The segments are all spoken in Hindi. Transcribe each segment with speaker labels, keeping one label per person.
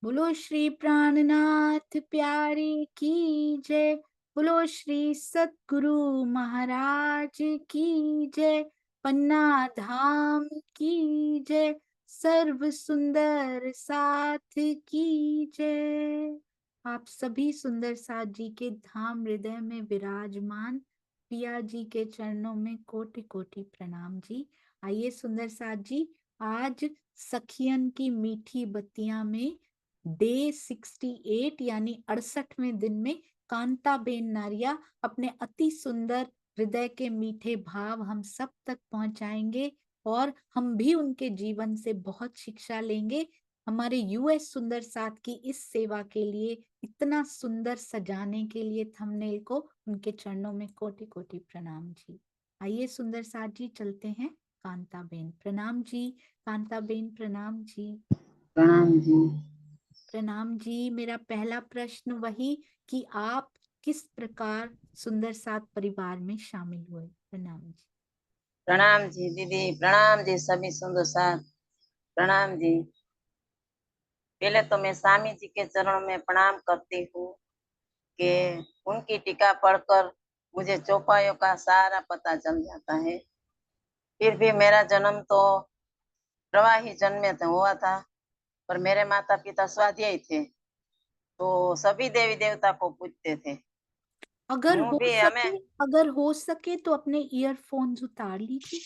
Speaker 1: बोलो श्री प्राणनाथ प्यारे की जय। बोलो श्री सतगुरु महाराज की जय। पन्ना धाम की जय। सर्व सुंदर साथ की जय। आप सभी सुंदर साथ जी के धाम हृदय में विराजमान पिया जी के चरणों में कोटि कोटि प्रणाम जी। आइए सुंदर साथ जी, आज सखियन की मीठी बत्तियां में डे 68 यानी 68वें दिन में कांताबेन नारिया अपने अति सुंदर हृदय के मीठे भाव हम सब तक पहुंचाएंगे और हम भी उनके जीवन से बहुत शिक्षा लेंगे। हमारे यूएस सुंदर साथ की इस सेवा के लिए, इतना सुंदर सजाने के लिए थंबनेल को, उनके चरणों में कोटि कोटि प्रणाम जी। आइए सुंदर साथ जी, चलते हैं। कांताबेन प्रणाम जी। कांताबेन प्रणाम जी।
Speaker 2: प्रणाम जी।
Speaker 1: प्रणाम जी। मेरा पहला प्रश्न वही कि आप किस प्रकार सुंदर साथ परिवार में शामिल हुए। प्रणाम जी।
Speaker 2: प्रणाम जी दीदी, प्रणाम जी सभी सुंदर साथ, प्रणाम जी। पहले तो मैं स्वामी जी के चरणों में प्रणाम करती हूँ कि उनकी टीका पढ़कर मुझे चौपाइयों का सारा पता चल जाता है। फिर भी मेरा जन्म तो प्रवाही जन्म में हुआ था, पर मेरे माता पिता स्वाध्यायी थे, तो सभी देवी देवता को पूजते थे।
Speaker 1: अगर
Speaker 2: हूँ
Speaker 1: हो
Speaker 2: भी
Speaker 1: सके,
Speaker 2: हमें
Speaker 1: अगर हो सके तो अपने ईयरफोन्स उतार लीजिए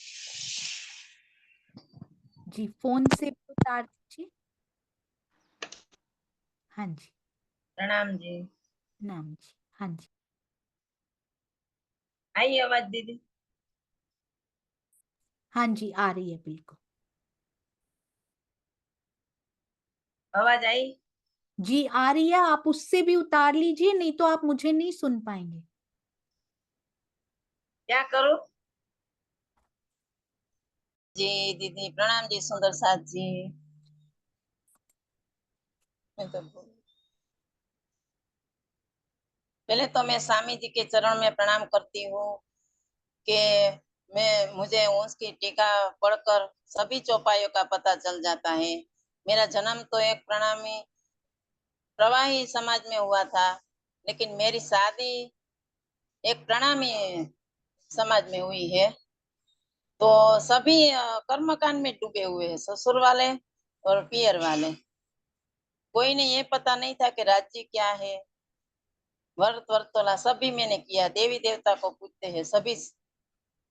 Speaker 1: जी। फोन से भी उतार दीजिए। हाँ जी।
Speaker 2: प्रणाम जी।
Speaker 1: नाम जी। हाँ जी।
Speaker 2: आई आवाज दीदी?
Speaker 1: हाँ जी, आ रही है बिल्कुल।
Speaker 2: आवाज आई?
Speaker 1: जी आ रही है, आप उससे भी उतार लीजिए, नहीं तो आप मुझे नहीं सुन पाएंगे।
Speaker 2: क्या करूँ जी? दीदी प्रणाम जी, सुंदर साथ जी। मैं तो पहले तो मैं स्वामी जी के चरण में प्रणाम करती हूँ कि मुझे उसकी टीका पढ़कर सभी चौपाइयों का पता चल जाता है। मेरा जन्म तो एक प्रवाही समाज में हुआ था, लेकिन मेरी शादी एक प्रणामी समाज में हुई है। तो सभी कर्मकांड में डूबे हुए हैं, ससुर वाले और पियर वाले। कोई ने ये पता नहीं था कि राज्य क्या है। व्रत वर्तोला सभी मैंने किया, देवी देवता को पूजते हैं सभी,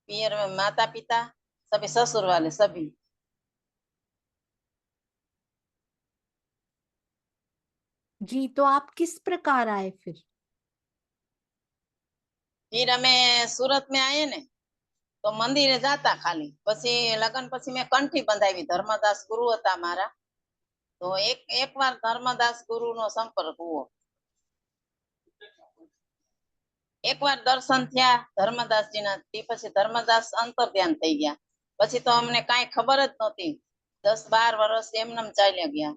Speaker 2: पियर में माता पिता, सभी ससुर वाले सभी।
Speaker 1: जी तो आप किस प्रकार आए फिर।
Speaker 2: फिर हमें सूरत में आए ने तो मंदिरे जाता खाली, પછી લગન પછી મેં કંઠી બંધાવી, ધર્મદાસ ગુરુ હતા મારા, તો એક વાર ધર્મદાસ ગુરુ નો સંપર્ક હુઓ, એક વાર દર્શન થયા ધર્મદાસજી ના, તે પછી ધર્મદાસ અંતર ધ્યાન થઈ ગયા, પછી તો અમને કાંઈ ખબર જ નહોતી। 10-12 વર્ષ એમનેમ ચાલ્યા ગયા।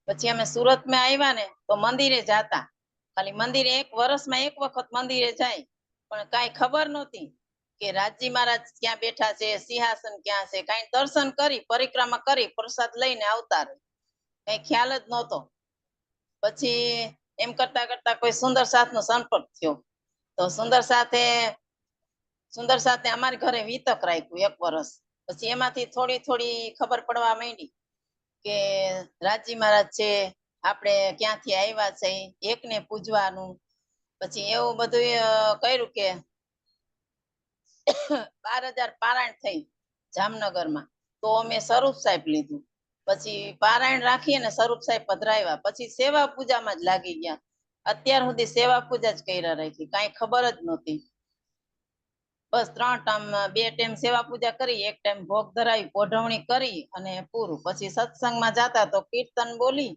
Speaker 2: પછી અમે સુરત માં આવ્યા ને તો મંદિરે જાતા, ખાલી મંદિરે એક વર્ષમાં એક વખત મંદિરે જાય, પણ કાંઈ ખબર નહોતી કે રાજી મહારાજ ક્યાં બેઠા છે, સિંહાસન ક્યાં છે, કાંઈ દર્શન કરી પરિક્રમા કરી પ્રસાદ લઈને આવતા રહે, કઈ ખ્યાલ જ નહોતો। પછી એમ કરતા કરતા કોઈ સુંદર સાથ નો સંપર્ક થયો, તો સુંદર સાથે અમારી ઘરે વિતક રાખ્યું એક વર્ષ। પછી એમાંથી થોડી થોડી ખબર પડવા માંડી કે રાજી મહારાજ છે, આપણે ક્યાંથી આવ્યા છે, એકને પૂજવાનું। પછી એવું બધું કર્યું કે 12,000 પારાયણ થઈ જામનગરમાં, તો અમે સ્વરૂપ સાહેબ લીધું। પછી પારાયણ રાખી અને સ્વરૂપ સાહેબ પધરાવ્યા, પછી સેવા પૂજામાં જ લાગી ગયા। અત્યાર સુધી સેવા પૂજા જ કર્યા રાખી, કાંઈ ખબર જ નહોતી। બસ 3 ટાઈમ, 2 ટાઈમ સેવા પૂજા કરી, એક ટાઈમ ભોગ ધરાવી, પોઢવણી કરી અને પૂરું। પછી સત્સંગમાં જાતા તો કીર્તન બોલી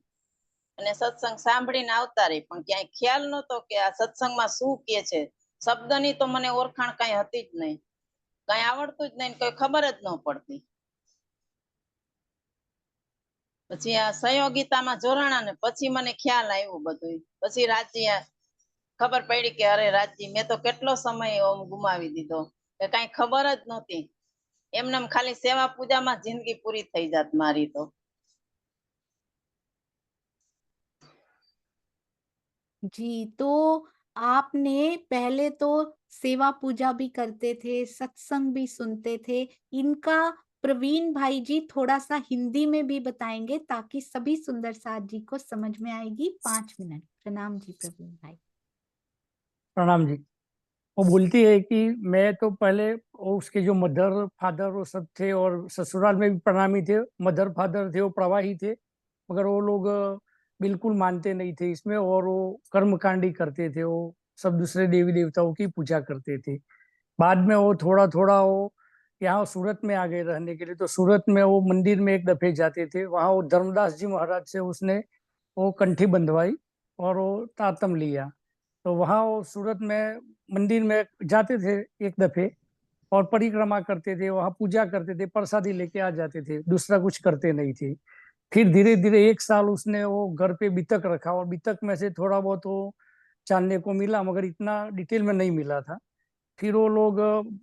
Speaker 2: અને સત્સંગ સાંભળીને આવતા રહી, પણ ક્યાંય ખ્યાલ નહોતો કે આ સત્સંગમાં શું કે છે। શબ્દની તો મને ઓળખાણ કાંઈ હતી જ નહીં, કાંઈ આવડતું જ નહીં, કોઈ ખબર જ ન પડતી। પછી આ સહયોગિતામાં જોડાણા ને પછી મને ખ્યાલ આવ્યો બધું। પછી રાજજી ખબર પડી કે અરે રાજજી, મેં તો કેટલો સમય ગુમાવી દીધો, કે કાંઈ ખબર જ નહોતી। એમને ખાલી સેવા પૂજામાં જિંદગી પૂરી થઈ જાત મારી તો।
Speaker 1: जी, तो आपने पहले तो सेवा पूजा भी करते थे, सत्संग भी सुनते थे। इनका प्रवीण भाई जी थोड़ा-सा हिंदी में भी बताएँगे ताकि सभी सुंदर साथ जी को समझ में आएगी। 5 मिनट। प्रणाम जी प्रवीण भाई।
Speaker 3: प्रणाम जी। वो बोलती है कि मैं तो पहले वो उसके जो मदर फादर वो सब थे और ससुराल में भी प्रणामी थे, मदर फादर थे वो प्रवाही थे, मगर वो लोग बिल्कुल मानते नहीं थे इसमें और वो कर्मकांडी करते थे, वो सब दूसरे देवी देवताओं की पूजा करते थे। बाद में वो थोड़ा थोड़ा वो यहाँ सूरत में आ गए रहने के लिए, तो सूरत में वो मंदिर में एक दफे जाते थे, वहाँ वो धर्मदास जी महाराज से उसने वो कंठी बंधवाई और वो तातम लिया। तो वहाँ वो सूरत में मंदिर में जाते थे एक दफे और परिक्रमा करते थे, वहाँ पूजा करते थे, प्रसादी लेके आ जाते थे, दूसरा कुछ करते नहीं थे। फिर धीरे धीरे एक साल उसने वो घर पे बितक रखा और बितक में से थोड़ा बहुत वो जानने को मिला, मगर इतना डिटेल में नहीं मिला था। फिर वो लोग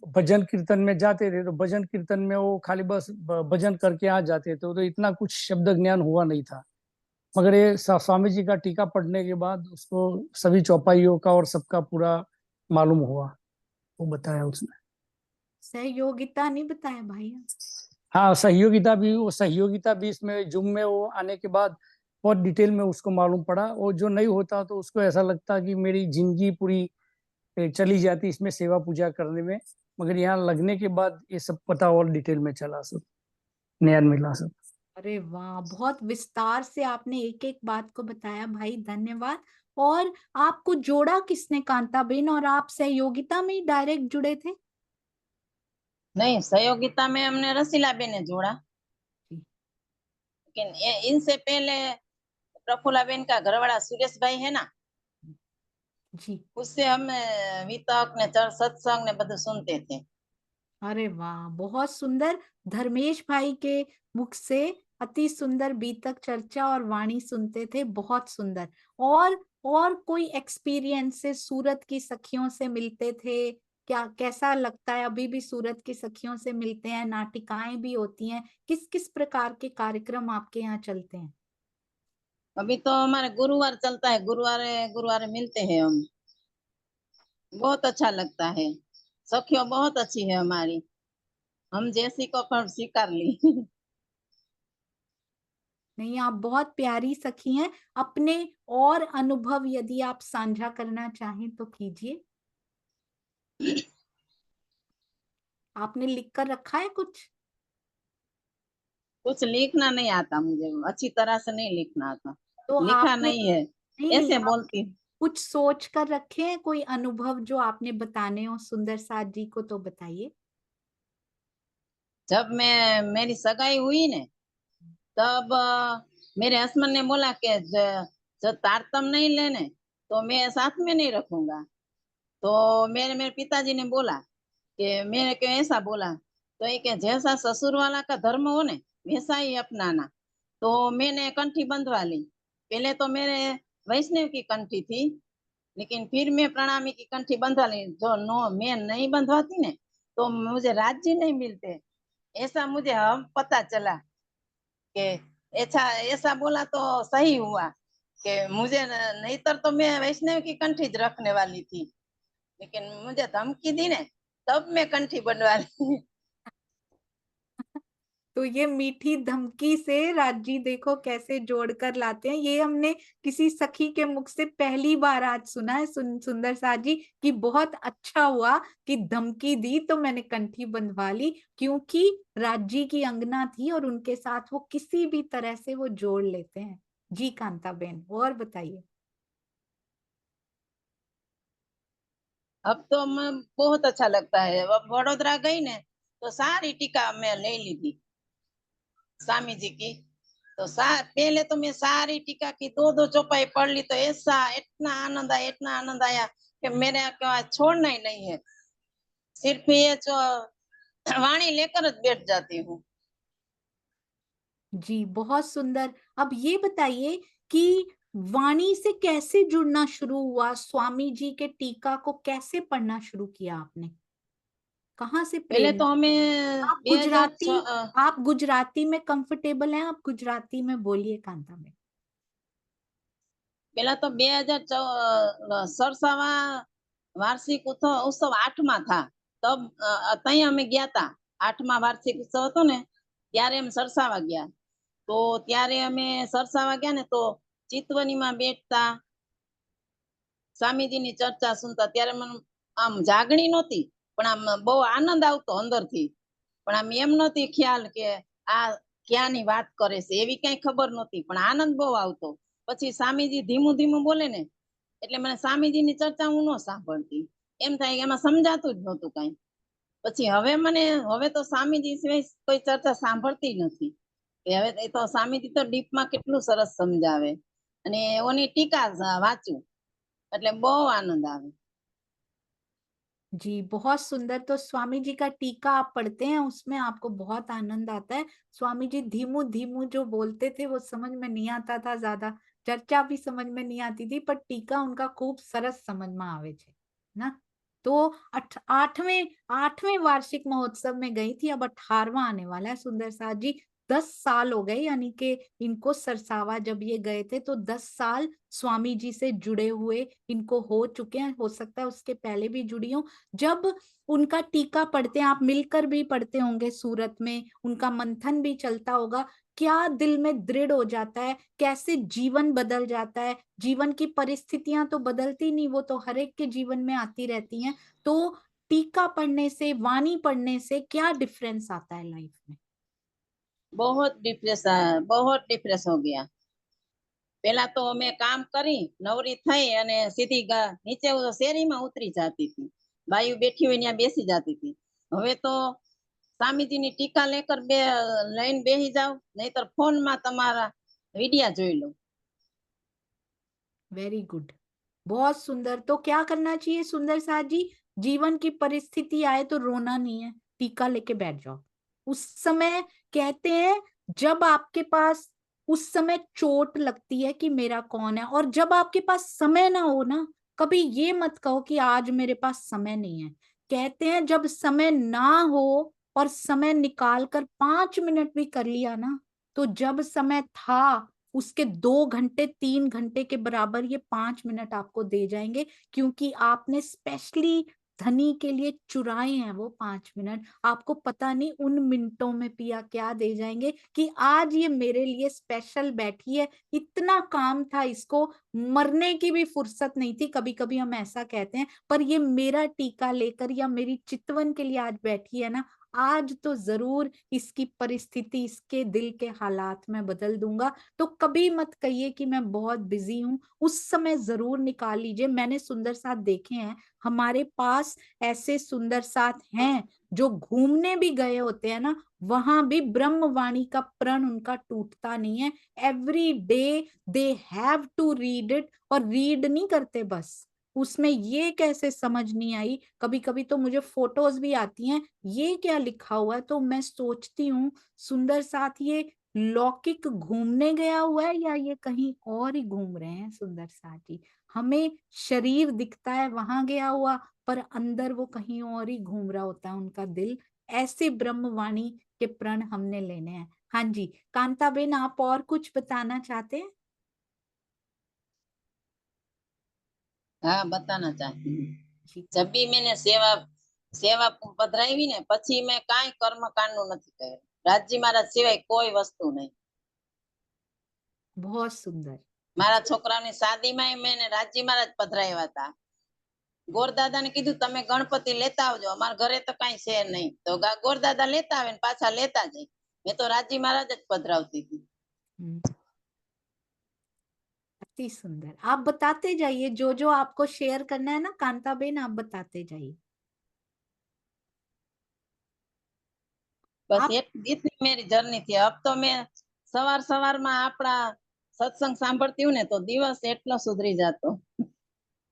Speaker 3: भजन कीर्तन में जाते थे, तो भजन कीर्तन में वो खाली बस भजन करके आ जाते थे, तो इतना कुछ शब्द ज्ञान हुआ नहीं था। मगर ये स्वामी जी का टीका पढ़ने के बाद उसको सभी चौपाइयों का और सबका पूरा मालूम हुआ, वो बताया उसने।
Speaker 1: सहयोगिता नहीं बताया भाई?
Speaker 3: हाँ, सहयोगिता भी इसमें जूम में वो आने के बाद बहुत डिटेल में उसको मालूम पड़ा। वो जो नहीं होता तो उसको ऐसा लगता कि मेरी जिंदगी पूरी चली जाती इसमें सेवा पूजा करने में, मगर यहाँ लगने के बाद ये सब पता और डिटेल में चला, सब ज्ञान मिला सब।
Speaker 1: अरे वाह! बहुत विस्तार से आपने एक-एक बात को बताया भाई, धन्यवाद। और आपको जोड़ा किसने कांताबेन, और आप सहयोगिता में ही डायरेक्ट जुड़े थे?
Speaker 2: नहीं, सहयोगिता में हमने रसीलाबेन ने जोड़ा,
Speaker 1: जी,
Speaker 2: लेकिन इनसे पहले प्रफुल्लाबेन का घरवाला सुरेश भाई है ना,
Speaker 1: जी।
Speaker 2: उससे हम वितक ने सत्संग ने બધું सुनते थे।
Speaker 1: अरे वाह! बहुत सुंदर। धर्मेश भाई के मुख से अति सुंदर बीतक चर्चा और वाणी सुनते थे, बहुत सुंदर। और कोई एक्सपीरियंसेस सूरत की सखियों से मिलते थे? क्या कैसा लगता है, अभी भी सूरत की सखियों से मिलते हैं, नाटिकाएँ भी होती हैं, किस-किस प्रकार के कार्यक्रम आपके यहाँ चलते हैं?
Speaker 2: अभी तो हमारे गुरुवार चलता है, गुरुवारे गुरुवारे मिलते हैं हम, बहुत अच्छा लगता है। सखियों बहुत अच्छी है हमारी, हम जैसी को पर स्वीकार ली।
Speaker 1: नहीं, आप बहुत प्यारी सखी हैं। अपने और अनुभव यदि आप साझा करना चाहें तो कीजिए। आपने लिख कर रखा है कुछ?
Speaker 2: कुछ लिखना नहीं आता मुझे, अच्छी तरह से नहीं लिखना आता,
Speaker 1: तो
Speaker 2: लिखा
Speaker 1: आपने
Speaker 2: नहीं है,
Speaker 1: नहीं,
Speaker 2: ऐसे
Speaker 1: आप
Speaker 2: बोलती हूँ।
Speaker 1: कुछ सोच कर रखे हैं, कोई अनुभव जो आपने बताने हो सुंदर साथ जी को, तो बताइए?
Speaker 2: जब मैं मेरी सगाई हुई ने, तब मेरे हस्बैंड ने बोला कि जो तारतम नहीं लेने तो मैं साथ में नहीं रखूंगा। तो मेरे मेरे पिताजी ने बोला कि मैंने क्यों ऐसा बोला, तो ये कि जैसा ससुर वाला का धर्म हो ने वैसा ही अपनाना। तो मैंने कंठी बंधवा ली। पहले तो मेरे वैष्णव की कंठी थी, लेकिन फिर मैं प्रणामी की कंठी बंधवा ली। जो नो मैं नहीं बंधवाती ने तो मुझे राज्य नहीं मिलते, ऐसा मुझे हम पता चला कि ऐसा ऐसा बोला तो सही हुआ कि मुझे नहीं तो मैं वैष्णव की कंठी ज रखने वाली थी, लेकिन मुझे धमकी दी ने तब मैं कंठी बनवा ली।
Speaker 1: तो ये मीठी धमकी से राजी देखो कैसे जोड़कर लाते हैं। ये हमने किसी सखी के मुख से पहली बार आज सुना है, सुंदर साथ जी, कि बहुत अच्छा हुआ कि धमकी दी तो मैंने कंठी बंधवा ली, क्योंकि राजी की अंगना थी और उनके साथ वो किसी भी तरह से वो जोड़ लेते हैं। जी कांताबेन, और बताइए?
Speaker 2: अब तो मैं बहुत अच्छा लगता है। अब वडोदरा गई ने तो सारी टीका मैं ले ली थी स्वामी जी की। तो पहले तो मैं सारी टीका की दो दो चौपाई पढ़ ली, तो ऐसा इतना आनंद आया कि मेरे को छोड़ना ही नहीं है। सिर्फ ये जो वाणी लेकर बैठ जाती हूँ।
Speaker 1: जी, बहुत सुंदर। अब ये बताइए कि वाणी से कैसे जुड़ना शुरू हुआ? स्वामी जी के टीका को कैसे पढ़ना शुरू किया आपने? कहाँ से
Speaker 2: पहले तो
Speaker 1: प्रेरणा?
Speaker 2: हमें
Speaker 1: आप
Speaker 2: 2006
Speaker 1: गुजराती आप गुजराती में कंफर्टेबल हैं? आप गुजराती में बोलिए कांता में।
Speaker 2: પેલા તો 2000 સરસાવા વાર્ષિક ઉત્સવ 8માં થા. તબ તઈ અમે ગયા તા. 8માં વાર્ષિક ઉત્સવ હતો ને ત્યારે અમે સરસાવા ગયા. તો ત્યારે અમે સરસાવા ગયા ને તો ચિતવનીમાં બેઠતા, સ્વામીજીની ચર્ચા સુનતા. ત્યારે મને આમ જાગણી નહોતી, પણ આમ બહુ આનંદ આવતો અંદરથી. પણ આમ એમ નહોતી ખ્યાલ કે આ ક્યાંની વાત કરે છે, એવી કઈ ખબર નહોતી, પણ આનંદ બહુ આવતો. પછી સ્વામીજી ધીમું ધીમું બોલે ને એટલે મને સ્વામીજીની ચર્ચા હું ન સાંભળતી. એમ થાય કે એમાં સમજાતું જ નહોતું કઈ. પછી હવે તો સ્વામીજી સિવાય કોઈ ચર્ચા સાંભળતી નથી. કે હવે એ તો સ્વામીજી તો ડીપમાં કેટલું સરસ સમજાવે, અને એઓની ટીકા વાંચું એટલે બહુ આનંદ આવે.
Speaker 1: जी, बहुत सुंदर। तो स्वामी जी का टीका आप पढ़ते हैं, उसमें आपको बहुत आनंद आता है। स्वामी जी धीमू धीमू जो बोलते थे वो समझ में नहीं आता था, ज्यादा चर्चा भी समझ में नहीं आती थी, पर टीका उनका खूब सरस समझ में आवे छे ना। तो आठवें आठवें वार्षिक महोत्सव में गई थी, अब 18वां आने वाला है। सुंदर साथ जी 10 साल हो गए, यानी कि इनको सरसावा जब ये गए थे तो 10 साल स्वामी जी से जुड़े हुए इनको हो चुके हैं। हो सकता है उसके पहले भी जुड़ी हूँ। जब उनका टीका पढ़ते हैं, आप मिलकर भी पढ़ते होंगे सूरत में, उनका मंथन भी चलता होगा, क्या दिल में दृढ़ हो जाता है, कैसे जीवन बदल जाता है। जीवन की परिस्थितियां तो बदलती नहीं, वो तो हर एक के जीवन में आती रहती हैं। तो टीका पढ़ने से, वाणी पढ़ने से क्या डिफरेंस आता है लाइफ में?
Speaker 2: बहुत डिप्रेस हो गया. પેલા તો મેં કામ કરી નવરી થઈ અને સીધી નીચે શેરીમાં ઉતરી જતી હતી. બાયું બેઠી હોય ત્યાં બેસી જતી હતી. હવે તો સ્વામીજીની ટીકા લઈને બેસી જાવ, નહીતર ફોનમાં તમારા વિડિયા જોઈ લો.
Speaker 1: वेरी गुड, बहुत सुंदर। तो क्या करना चाहिए सुंदर साथ जी? जीवन की परिस्थिति आए तो रोना नहीं है, टीका लेके बैठ जाओ। उस समय कहते हैं जब आपके पास उस समय चोट लगती है कि मेरा कौन है, और जब आपके पास समय ना हो ना, कभी ये मत कहो कि आज मेरे पास समय नहीं है। कहते हैं जब समय ना हो और समय निकाल कर 5 मिनट भी कर लिया ना, तो जब समय था उसके 2 घंटे 3 घंटे के बराबर ये 5 मिनट आपको दे जाएंगे, क्योंकि आपने स्पेशली धनी के लिए चुराए हैं वो 5 मिनट। आपको पता नहीं उन मिनटों में पिया क्या दे जाएंगे कि आज ये मेरे लिए स्पेशल बैठी है। इतना काम था इसको, मरने की भी फुर्सत नहीं थी, कभी कभी हम ऐसा कहते हैं, पर ये मेरा टीका लेकर या मेरी चितवन के लिए आज बैठी है ना, आज तो जरूर इसकी परिस्थिति, इसके दिल के हालात मैं बदल दूंगा। तो कभी मत कहिए कि मैं बहुत बिजी हूँ, उस समय जरूर निकाल लीजिए। मैंने सुंदर साथ देखे हैं, हमारे पास ऐसे सुंदर साथ हैं जो घूमने भी गए होते हैं ना, वहां भी ब्रह्मवाणी का प्रण उनका टूटता नहीं है। Every day they have to read it, और रीड नहीं करते बस, उसमें ये कैसे समझ नहीं आई, कभी कभी तो मुझे फोटोज भी आती हैं, ये क्या लिखा हुआ है, तो मैं सोचती हूँ सुंदर साथ ये लौकिक घूमने गया हुआ है या ये कहीं और ही घूम रहे हैं। सुंदर साथ जी, हमें शरीर दिखता है वहां गया हुआ, पर अंदर वो कहीं और ही घूम रहा होता है उनका दिल। ऐसे ब्रह्मवाणी के प्रण हमने लेने हैं। हाँ जी, कांताबेन आप और कुछ बताना चाहते हैं?
Speaker 2: હા, बताना चाहती हूँ.
Speaker 1: जी,
Speaker 2: जब भी मैंने સેવા પધરાવી ને પછી મેં કાંઈ કર્મકાંડનું નથી કર્યું. રાજી મહારાજ સિવાય કોઈ વસ્તુ નહીં.
Speaker 1: बहुत सुंदर।
Speaker 2: મારા છોકરાઓની શાદીમાં મેં રાજી મહારાજ પધરાવ્યા હતા. ગોરદાદાને કીધું તમે ગણપતિ લેતા આવજો, અમારા ઘરે તો કાંઈ છે નહીં. તો ગોરદાદા લેતા આવે ને પાછા લેતા જાય. મેં તો રાજી મહારાજ જ પધરાવતી હતી.
Speaker 1: अति सुंदर। आप बताते जाइए, जो जो आपको शेयर करना है ना कांताबेन, आप बताते जाइए।
Speaker 2: બસ
Speaker 1: आप
Speaker 2: એટલી मेरी जर्नी थी. अब तो मैं સવારમાં આપણા સત્સંગ સાંભળતી હું ને તો દિવસ એટલો સુધરી जातो.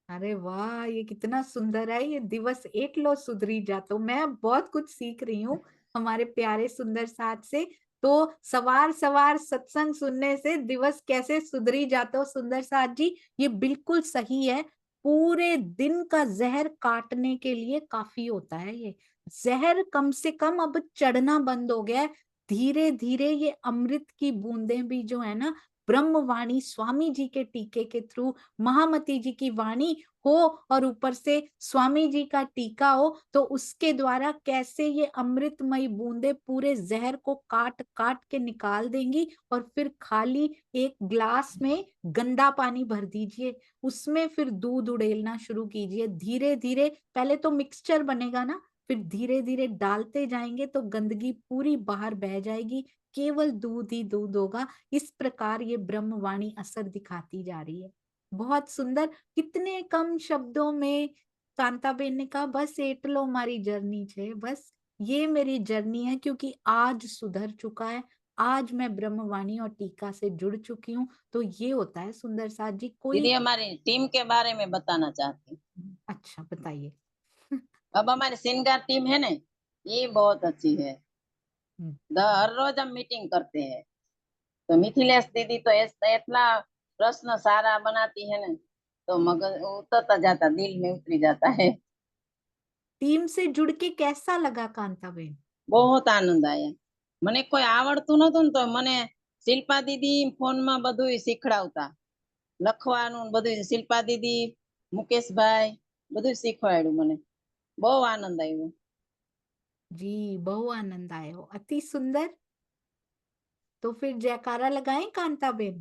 Speaker 1: अरे वाह, ये कितना सुंदर है, ये दिवस एक लो सुधरी जातो। मैं बहुत कुछ सीख रही हूँ हमारे प्यारे सुंदर साथ से। तो सवार सवार सत्संग सुनने से दिवस कैसे सुधरी जातो, सुंदर साथ जी ये बिल्कुल सही है। पूरे दिन का जहर काटने के लिए काफी होता है ये। जहर कम से कम अब चढ़ना बंद हो गया है। धीरे धीरे ये अमृत की बूंदें भी जो है ना ब्रह्मवाणी स्वामी जी के टीके के थ्रू महामती जी की वाणी हो और ऊपर से स्वामी जी का टीका हो, तो उसके द्वारा कैसे ये अमृतमयी बूंदे पूरे जहर को काट काट के निकाल देंगी। और फिर खाली एक ग्लास में गंदा पानी भर दीजिए, उसमें फिर दूध उड़ेलना शुरू कीजिए। धीरे धीरे पहले तो मिक्सचर बनेगा ना, फिर धीरे धीरे डालते जाएंगे तो गंदगी पूरी बाहर बह जाएगी, केवल दूध ही दूध होगा। इस प्रकार ये ब्रह्मवाणी असर दिखाती जा रही है। बहुत सुंदर। कितने कम शब्दों में कांताबेन ने कहा, बस एटलो मारी जर्नी छे, बस ये मेरी जर्नी है, क्योंकि आज सुधर चुका है, आज मैं ब्रह्मवाणी और टीका से जुड़ चुकी हूँ। तो ये होता है सुंदर साथ जी।
Speaker 2: दीदी
Speaker 1: कोई
Speaker 2: हमारी टीम के बारे में बताना चाहती हूँ।
Speaker 1: अच्छा बताइए।
Speaker 2: अब हमारी श्रृंगार टीम है ना, ये बहुत अच्छी है। हर रोज हम मीटिंग करते हैं, तो मिथिलेश दीदी तो इतना प्रश्न सारा बनाती है ना, तो मगज उतरता जाता, दिल में उतरी जाता है।
Speaker 1: टीम से जुड़ के कैसा लगा कांताबेन?
Speaker 2: बहुत आनंद आया। મને કોઈ આવડતું નતું ને, તો મને શિલ્પા દીદી ફોનમાં બધું શીખડાવતા, લખવાનું બધું શિલ્પા દીદી, મુકેશભાઈ બધું શીખવાડ્યું મને। બહુ આનંદ આવ્યો।
Speaker 1: जी बहु आनंद आयो, अति सुंदर। तो फिर जयकारा लगाएं कांताबेन।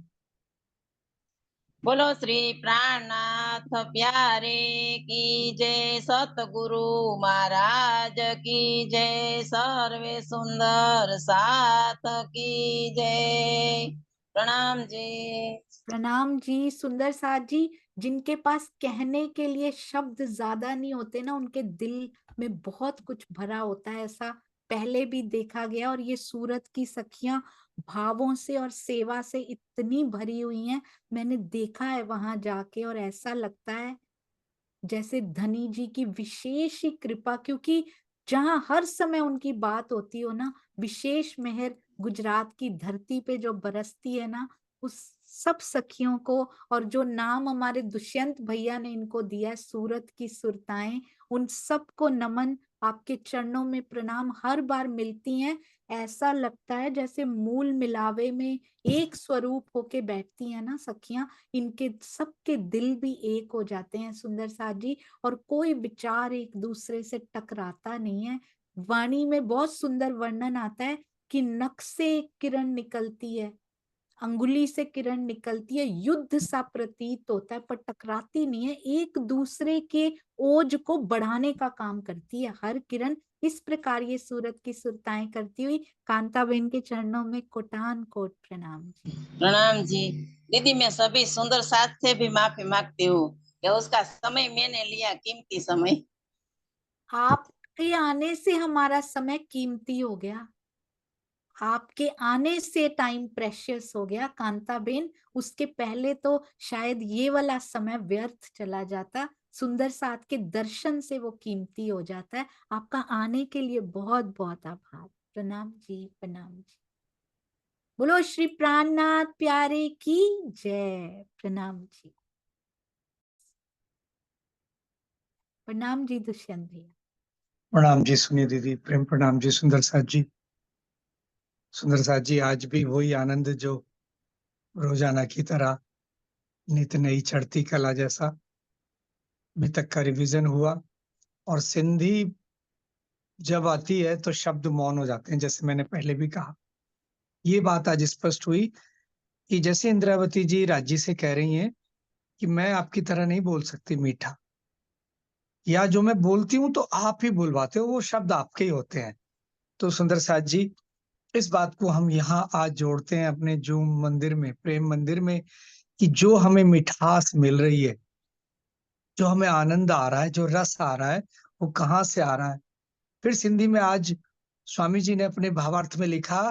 Speaker 2: बोलो श्री प्राणनाथ प्यारे की जय, सतगुरु महाराज की जय, सर्वे सुंदर साथ की जय। प्रणाम जी।
Speaker 1: प्रणाम जी सुंदर साथ जी। जिनके पास कहने के लिए शब्द ज्यादा नहीं होते ना, उनके दिल में बहुत कुछ भरा होता है, ऐसा पहले भी देखा गया। और ये सूरत की सखियां भावों से और सेवा से इतनी भरी हुई हैं, मैंने देखा है वहां जाके, और ऐसा लगता है जैसे धनी जी की विशेष ही कृपा, क्योंकि जहां हर समय उनकी बात होती हो ना, विशेष मेहर गुजरात की धरती पे जो बरसती है ना, उस सब सखियों को। और जो नाम हमारे दुष्यंत भैया ने इनको दिया है, सूरत की सुरताएं, उन सबको नमन, आपके चरणों में प्रणाम। हर बार मिलती हैं, ऐसा लगता है जैसे मूल मिलावे में एक स्वरूप होके बैठती हैं ना सखियां। इनके सबके दिल भी एक हो जाते हैं सुंदर साथ जी, और कोई विचार एक दूसरे से टकराता नहीं है। वाणी में बहुत सुंदर वर्णन आता है कि नख से एक किरण निकलती है, अंगुली से किरण निकलती है, युद्ध सा प्रतीत होता है, पर टकराती नहीं है, एक दूसरे के ओज को बढ़ाने का काम करती है हर किरण। इस प्रकार ये सूरत की सुरताएं करती हुई कांताबेन के चरणों में कोटान कोट प्रणाम जी।
Speaker 2: प्रणाम जी। दीदी मैं सभी सुंदर साथ से भी माफी मांगती हूँ कि उसका समय मैंने लिया, कीमती समय।
Speaker 1: आपके आने से हमारा समय कीमती हो गया, आपके आने से टाइम प्रेशियस हो गया कांताबेन। उसके पहले तो शायद ये वाला समय व्यर्थ चला जाता, सुंदर साथ के दर्शन से वो कीमती हो जाता है। आपका आने के लिए बहुत बहुत आभार। प्रणाम जी, प्रणाम जी। बोलो श्री प्राणनाथ प्यारे की जय। प्रणाम जी। प्रणाम जी दुष्यंत भैया।
Speaker 4: प्रणाम जी सुनिए दीदी, प्रेम प्रणाम जी सुंदर साथ जी। सुंदर साथ जी, आज भी वही आनंद जो रोजाना की तरह नित नई चढ़ती कला जैसा अभी तक का रिवीजन हुआ। और सिंधी जब आती है तो शब्द मौन हो जाते हैं, जैसे मैंने पहले भी कहा। ये बात आज स्पष्ट हुई कि जैसे इंद्रावती जी राजी से कह रही हैं कि मैं आपकी तरह नहीं बोल सकती मीठा, या जो मैं बोलती हूँ तो आप ही बुलवाते हो, वो शब्द आपके ही होते हैं। तो सुंदर साथ जी, इस बात को हम यहाँ आज जोड़ते हैं अपने जूम मंदिर में, प्रेम मंदिर में, कि जो हमें मिठास मिल रही है, जो हमें आनंद आ रहा है, जो रस आ रहा है, वो कहाँ से आ रहा है। फिर सिंधी में आज स्वामी जी ने अपने भावार्थ में लिखा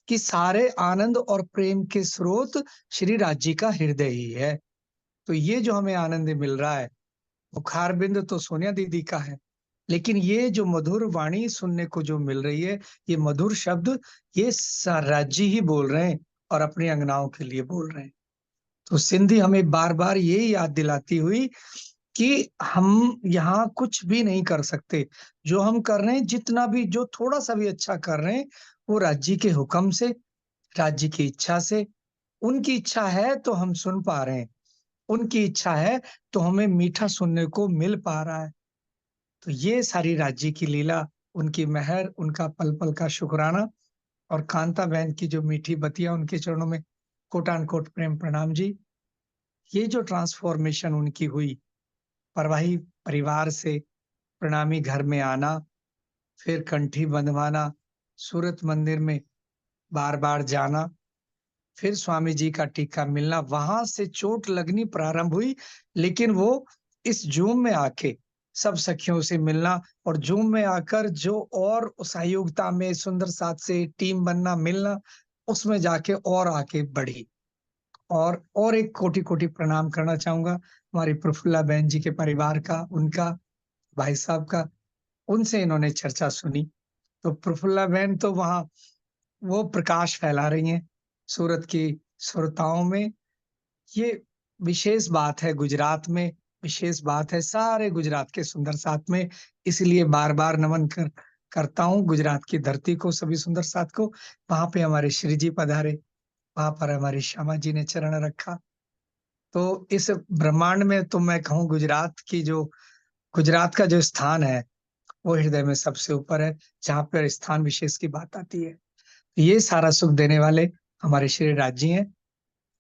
Speaker 4: कि सारे आनंद और प्रेम के स्रोत श्री राज जी का हृदय ही है। तो ये जो हमें आनंद मिल रहा है, मुखार बिंद तो सोनिया दीदी का है, लेकिन ये जो मधुर वाणी सुनने को जो मिल रही है, ये मधुर शब्द, ये राज जी ही बोल रहे हैं और अपनी अंगनाओं के लिए बोल रहे हैं। तो सिंधी हमें बार बार ये याद दिलाती हुई कि हम यहाँ कुछ भी नहीं कर सकते। जो हम कर रहे हैं, जितना भी, जो थोड़ा सा भी अच्छा कर रहे हैं, वो राज्य के हुक्म से, राज्य की इच्छा से, उनकी इच्छा है तो हम सुन पा रहे हैं, उनकी इच्छा है तो हमें मीठा सुनने को मिल पा रहा है। तो ये सारी राज्य की लीला, उनकी मेहर, उनका पल-पल का शुकराना और कांता बहन की जो मीठी बतिया उनके चरणों में कोटान-कोट प्रेम प्रणाम जी। ये जो ट्रांसफॉर्मेशन उनकी हुई, परवाही परिवार से प्रणामी घर में आना, फिर कंठी बंधवाना, सूरत मंदिर में बार-बार जाना, फिर स्वामी जी का टीका मिलना, वहां से चोट लगनी प्रारंभ हुई, लेकिन वो इस जूम में आके सब सखियों से मिलना और जूम में आकर जो और सहयोगिता में सुंदर साथ से टीम बनना, मिलना, उसमें जाके और आगे बढ़ी। और एक कोटि-कोटि प्रणाम करना चाहूँगा हमारी प्रफुल्ला बहन जी के परिवार का, उनका, भाई साहब का। उनसे इन्होंने चर्चा सुनी, तो प्रफुल्ला बहन तो वहाँ वो प्रकाश फैला रही हैं, सूरत की श्रोताओं में। ये विशेष बात है गुजरात में, विशेष बात है सारे गुजरात के सुंदर साथ में, इसलिए बार-बार नमन करता हूँ गुजरात की धरती को, सभी सुंदर साथ को। वहाँ पे हमारे श्री जी पधारे, वहाँ पर हमारी श्यामा जी ने चरण रखा। तो इस ब्रह्मांड में तो मैं कहूँ गुजरात का जो स्थान है, वो हृदय में सबसे ऊपर है, जहाँ पर स्थान विशेष की बात आती है। ये सारा सुख देने वाले हमारे श्री राज जी हैं।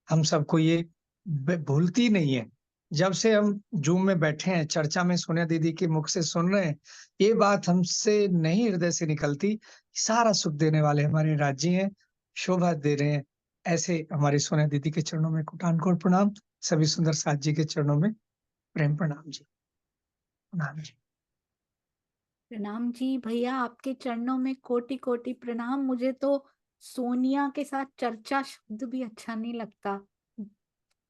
Speaker 4: हम सबको ये भूलती नहीं है। जब से हम जूम में बैठे हैं, चर्चा में सोनिया दीदी के मुख से सुन रहे हैं, ये बात हमसे नहीं हृदय से निकलती। सारा सुख देने वाले हमारे राज जी हैं, शोभा दे रहे हैं। ऐसे हमारी सोनिया दीदी के चरणों में कोटान-कोट प्रणाम, सभी सुंदर साथ जी के चरणों में प्रेम प्रणाम जी। प्रणाम जी।
Speaker 1: प्रणाम जी भैया, आपके चरणों में कोटि कोटि प्रणाम। मुझे तो सोनिया के साथ चर्चा शब्द भी अच्छा नहीं लगता,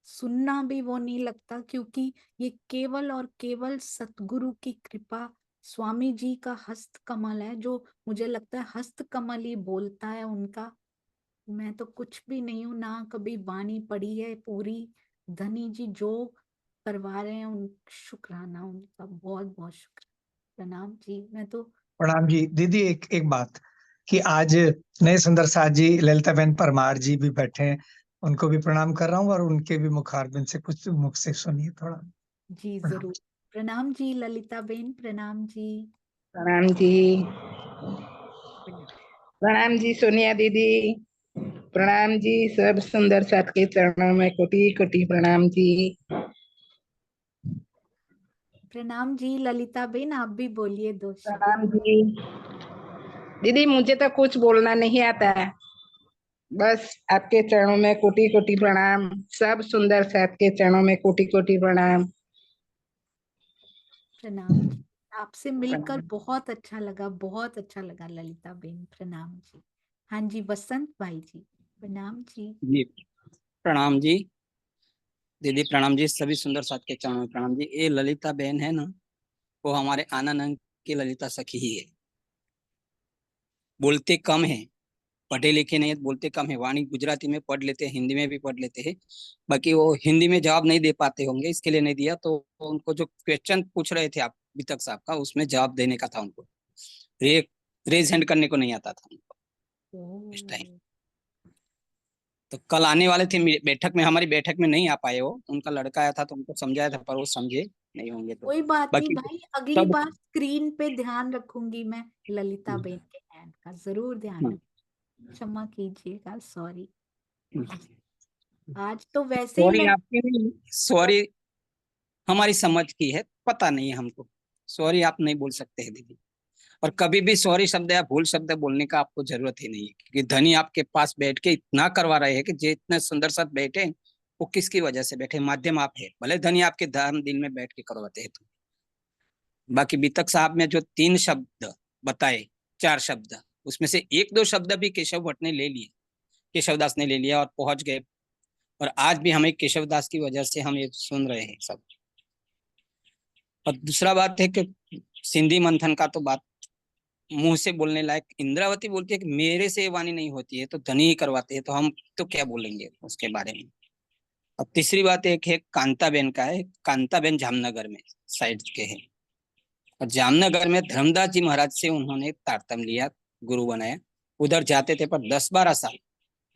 Speaker 1: सुनना भी वो नहीं लगता, क्योंकि ये केवल और केवल सतगुरु की कृपा, स्वामी जी का हस्त कमल है, जो मुझे लगता है हस्त कमल ही बोलता है उनका। मैं तो कुछ भी नहीं हूं, ना कभी वाणी पढ़ी है पूरी। धनी जी जो करवा रहे हैं, उन शुक्राना उनका, बहुत बहुत शुक्र। प्रणाम जी। मैं तो
Speaker 4: प्रणाम जी। दीदी एक बात कि आज नए सुंदर साथ जी ललिता बहन परमार जी भी बैठे हैं, उनको भी प्रणाम कर रहा हूँ और उनके भी मुखारबिंद से कुछ मुख से सुनिए थोड़ा।
Speaker 1: जी
Speaker 4: प्रणाम
Speaker 1: जरूर।
Speaker 4: जी।
Speaker 1: प्रणाम जी ललिता बेन, प्रणाम जी।
Speaker 5: प्रणाम जी। प्रणाम जी सोनिया दीदी। प्रणाम जी सब सुंदर साथ के चरणों में कोटि कोटि प्रणाम जी।
Speaker 1: प्रणाम जी ललिता बेन, आप भी बोलिए दो शब्द।
Speaker 5: प्रणाम जी। दीदी मुझे तो कुछ बोलना नहीं आता है, बस आपके चरणों में कोटि कोटि प्रणाम, सब सुंदर साथ के चरणों में कोटि कोटि प्रणाम।
Speaker 1: प्रणाम जी। आपसे मिलकर बहुत अच्छा लगा, बहुत अच्छा लगा ललिता बेन। प्रणाम जी। हाँ जी बसंत भाई जी, प्रणाम जी।
Speaker 6: जी प्रणाम जी दीदी, प्रणाम जी, सभी सुंदर साथ के चरणों में प्रणाम जी। ये ललिता बहन है ना, वो हमारे आनंद अंक की ललिता सखी ही है। बोलते कम है, पढ़े लिखे नहीं है, बोलते कम है। वाणी गुजराती में पढ़ लेते हैं, हिंदी में भी पढ़ लेते हैं। बाकी वो हिंदी में जवाब नहीं दे पाते होंगे, इसके लिए नहीं दिया। तो उनको जो क्वेश्चन पूछ रहे थे आप वितक साहब का, उसमें जवाब देने का था उनको। रेज हैंड करने को नहीं आता था उनको इस टाइम। तो कल आने वाले थे बैठक में, हमारी बैठक में नहीं आ पाए। वो उनका लड़का आया था तो उनको समझाया था, पर वो समझे नहीं होंगे। तो
Speaker 1: कोई बात नहीं
Speaker 6: बाकी
Speaker 1: भाई, अगली
Speaker 6: सब
Speaker 1: बार स्क्रीन पे ध्यान रखूंगी मैं ललिता बेन के हैंड का, जरूर ध्यान रखूंगी। क्षमा कीजिएगा, सॉरी। आज तो वैसे ही
Speaker 6: सॉरी
Speaker 1: मैं
Speaker 6: आपकी नहीं, सॉरी हमारी समझ की है, पता नहीं है हमको। सॉरी आप नहीं बोल सकते हैं दीदी। और कभी भी सॉरी शब्द या भूल शब्द बोलने का आपको जरूरत ही नहीं है, क्योंकि धनी आपके पास बैठ के इतना करवा रहे हैं कि जो इतने सुंदर साथ बैठे, वो किसकी वजह से बैठे? माध्यम आप है, भले धनी आपके धर्म दिल में बैठ के करवाते हैं। तो बाकी बीतक साहब ने जो 3 शब्द बताए, 4 शब्द, उसमें से 1-2 शब्द भी केशव भट्ट ने ले लिए, केशवदास ने ले लिया और पहुंच गए। और आज भी हमें केशवदास की वजह से हम ये सुन रहे हैं सब। और दूसरा बात है कि सिंधी मंथन का तो बात मुंह से बोलने लायक। इंद्रावती बोलती है कि मेरे से वाणी नहीं होती है, तो धनी ही करवाते हैं, तो हम तो क्या बोलेंगे उसके बारे में। और तीसरी बात एक है कांताबेन का है। कांताबेन जामनगर में साइड के है, और जामनगर में धर्मदास जी महाराज से उन्होंने तारतम्य लिया, गुरु बनाया। उधर जाते थे, पर 10-12 साल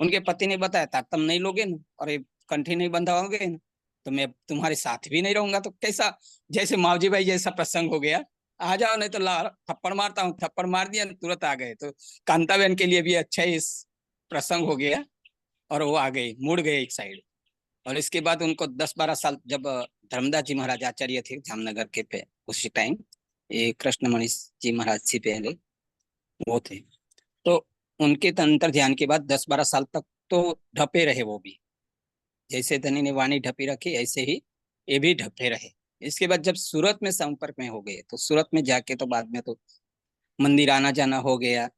Speaker 6: उनके पति ने बताया था तुम नहीं लोगे ना और ये कंठी नहीं बंधाओगे ना तो मैं तुम्हारे साथ भी नहीं रहूंगा। तो कैसा, जैसे मावजी भाई जैसा प्रसंग हो गया, आ जाओ नहीं तो ला थप्पड़ मारता हूँ, थप्पड़ मार दिया तुरंत आ गए। तो कांता बहन के लिए भी अच्छा ही प्रसंग हो गया और वो आ गए, मुड़ गए एक साइड। और इसके बाद उनको 10-12 साल जब धर्मदास जी महाराज आचार्य थे जामनगर के पे उसी टाइम, ये कृष्णमणि जी महाराज से पहले वो थे, तो उनके अंतर ध्यान के बाद 10-12 साल तक तो ढपे रहे वो भी। जैसे धनी ने वाणी ढपी रखी ऐसे ही ये भी ढपे रहे। इसके बाद जब सूरत में संपर्क में हो गए तो सूरत में जाके तो बाद में तो मंदिर आना जाना हो गया,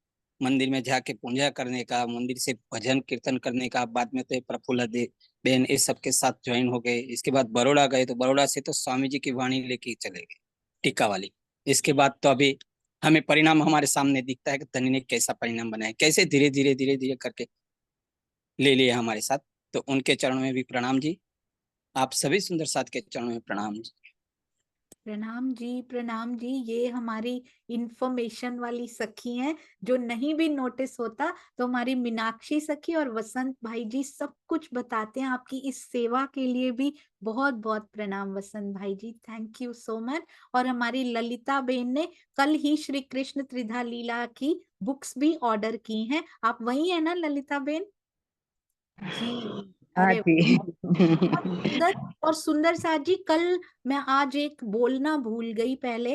Speaker 6: मंदिर में जाके पूजा करने का, मंदिर से भजन कीर्तन करने का। बाद में तो प्रफुल्ल दे बहन इस सबके साथ ज्वाइन हो गए। इसके बाद बड़ौदा गए तो बड़ौदा से तो स्वामी जी की वाणी लेके चले गए टीका वाली। इसके बाद तो अभी हमें परिणाम हमारे सामने दिखता है कि धनी ने कैसा परिणाम बनाया, कैसे धीरे धीरे धीरे धीरे करके ले लिया हमारे साथ। तो उनके चरणों में भी प्रणाम जी, आप सभी सुंदर साथ के चरणों में प्रणाम जी।
Speaker 1: प्रणाम जी, प्रणाम जी। ये हमारी इंफॉर्मेशन वाली सखी हैं, जो नहीं भी नोटिस होता तो हमारी मीनाक्षी सखी और वसंत भाई जी सब कुछ बताते हैं। आपकी इस सेवा के लिए भी बहुत बहुत प्रणाम वसंत भाई जी, थैंक यू सो मच। और हमारी ललिता बेन ने कल ही श्री कृष्ण त्रिधा लीला की बुक्स भी ऑर्डर की हैं। आप वही है ना ललिता बेन जी?
Speaker 5: हाँ
Speaker 1: अरे
Speaker 5: जी।
Speaker 1: बहुत सुंदर। और सुंदर साथ जी, कल मैं आज एक बोलना भूल गई, पहले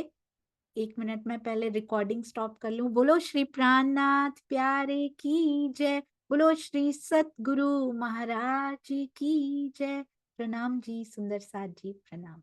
Speaker 1: 1 मिनट में पहले रिकॉर्डिंग स्टॉप कर लूं। बोलो श्री प्राणनाथ प्यारे की जय, बोलो श्री सतगुरु महाराज की जय। प्रणाम जी सुंदर साथ जी, प्रणाम।